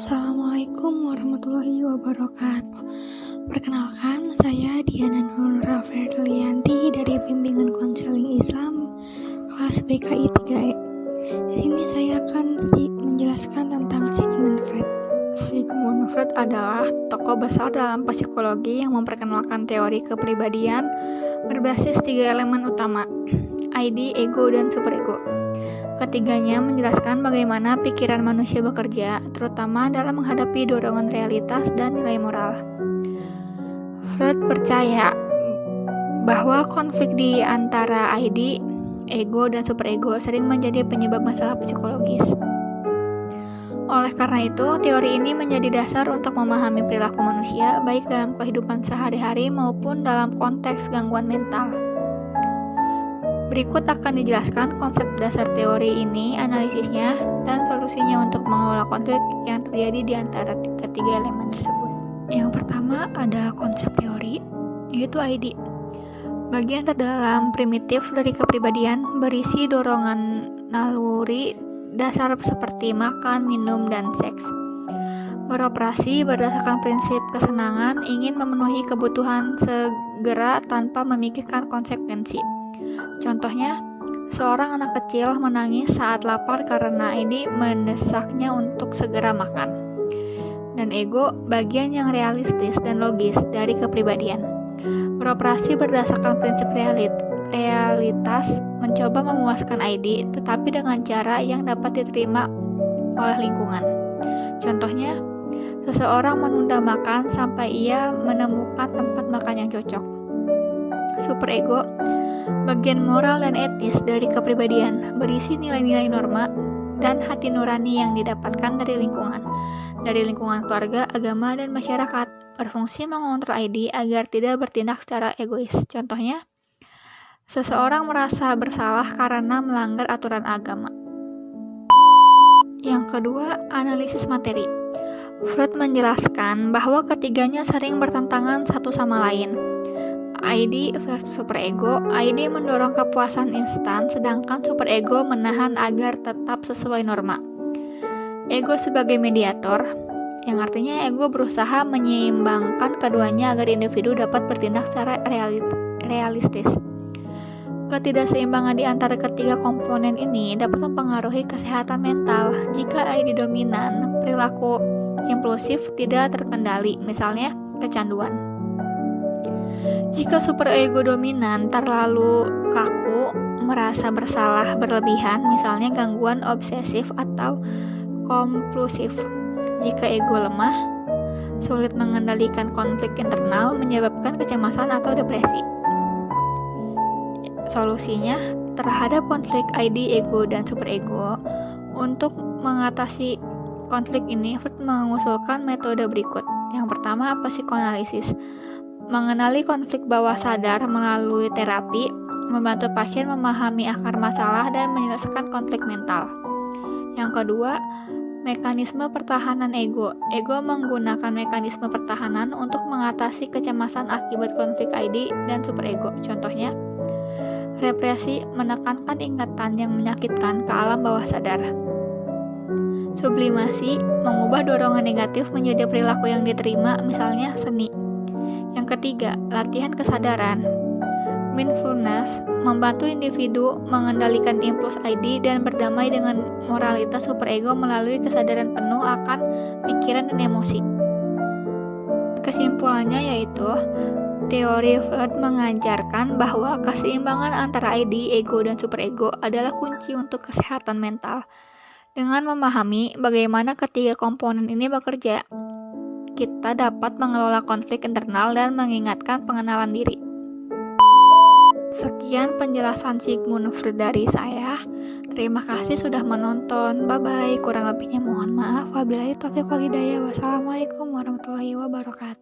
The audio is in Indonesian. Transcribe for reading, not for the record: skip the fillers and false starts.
Assalamualaikum warahmatullahi wabarakatuh. Perkenalkan, saya Diana Nurra Ferlianti dari Bimbingan Konseling Islam kelas BKI 3E. Di sini saya akan menjelaskan tentang Sigmund Freud. Sigmund Freud adalah tokoh besar dalam psikologi yang memperkenalkan teori kepribadian berbasis 3 elemen utama, ID, ego, dan superego. Ketiganya menjelaskan bagaimana pikiran manusia bekerja, terutama dalam menghadapi dorongan realitas dan nilai moral. Freud percaya bahwa konflik di antara ID, ego, dan superego sering menjadi penyebab masalah psikologis. Oleh karena itu, teori ini menjadi dasar untuk memahami perilaku manusia, baik dalam kehidupan sehari-hari maupun dalam konteks gangguan mental. Berikut akan dijelaskan konsep dasar teori ini, analisisnya, dan solusinya untuk mengelola konflik yang terjadi di antara ketiga elemen tersebut. Yang pertama ada konsep teori, yaitu ID. Bagian terdalam primitif dari kepribadian berisi dorongan naluri dasar seperti makan, minum, dan seks. Beroperasi berdasarkan prinsip kesenangan, ingin memenuhi kebutuhan segera tanpa memikirkan konsekuensi. Contohnya, seorang anak kecil menangis saat lapar karena ini mendesaknya untuk segera makan. Dan ego, bagian yang realistis dan logis dari kepribadian. Beroperasi berdasarkan prinsip realitas, mencoba memuaskan ID, tetapi dengan cara yang dapat diterima oleh lingkungan. Contohnya, seseorang menunda makan sampai ia menemukan tempat makan yang cocok. Superego, bagian moral dan etis dari kepribadian, berisi nilai-nilai norma dan hati nurani yang didapatkan dari lingkungan keluarga, agama, dan masyarakat, berfungsi mengontrol ID agar tidak bertindak secara egois. Contohnya, seseorang merasa bersalah karena melanggar aturan agama. Yang kedua, analisis materi. Freud menjelaskan bahwa ketiganya sering bertentangan satu sama lain. ID versus superego. ID mendorong kepuasan instan, sedangkan superego menahan agar tetap sesuai norma. Ego sebagai mediator, yang artinya ego berusaha menyeimbangkan keduanya agar individu dapat bertindak secara realistis. Ketidakseimbangan di antara ketiga komponen ini dapat mempengaruhi kesehatan mental. Jika ID dominan, perilaku impulsif tidak terkendali, misalnya kecanduan. Jika superego dominan, terlalu kaku, merasa bersalah berlebihan, misalnya gangguan obsesif atau kompulsif. Jika ego lemah, sulit mengendalikan konflik internal, menyebabkan kecemasan atau depresi. Solusinya terhadap konflik ID, ego, dan superego. Untuk mengatasi konflik ini, Freud mengusulkan metode berikut. Yang pertama, psikoanalisis. Mengenali konflik bawah sadar melalui terapi, membantu pasien memahami akar masalah dan menyelesaikan konflik mental. Yang kedua, mekanisme pertahanan ego. Ego menggunakan mekanisme pertahanan untuk mengatasi kecemasan akibat konflik ID dan superego. Contohnya, represi, menekankan ingatan yang menyakitkan ke alam bawah sadar. Sublimasi, mengubah dorongan negatif menjadi perilaku yang diterima, misalnya seni. Yang ketiga, latihan kesadaran. Mindfulness membantu individu mengendalikan impuls ID dan berdamai dengan moralitas superego melalui kesadaran penuh akan pikiran dan emosi. Kesimpulannya yaitu, teori Freud mengajarkan bahwa keseimbangan antara ID, ego, dan superego adalah kunci untuk kesehatan mental. Dengan memahami bagaimana ketiga komponen ini bekerja, kita dapat mengelola konflik internal dan mengingatkan pengenalan diri. Sekian penjelasan Sigmund Freud dari saya. Terima kasih sudah menonton. Bye-bye. Kurang lebihnya mohon maaf. Wabillahi taufiq wal hidayah. Wassalamualaikum warahmatullahi wabarakatuh.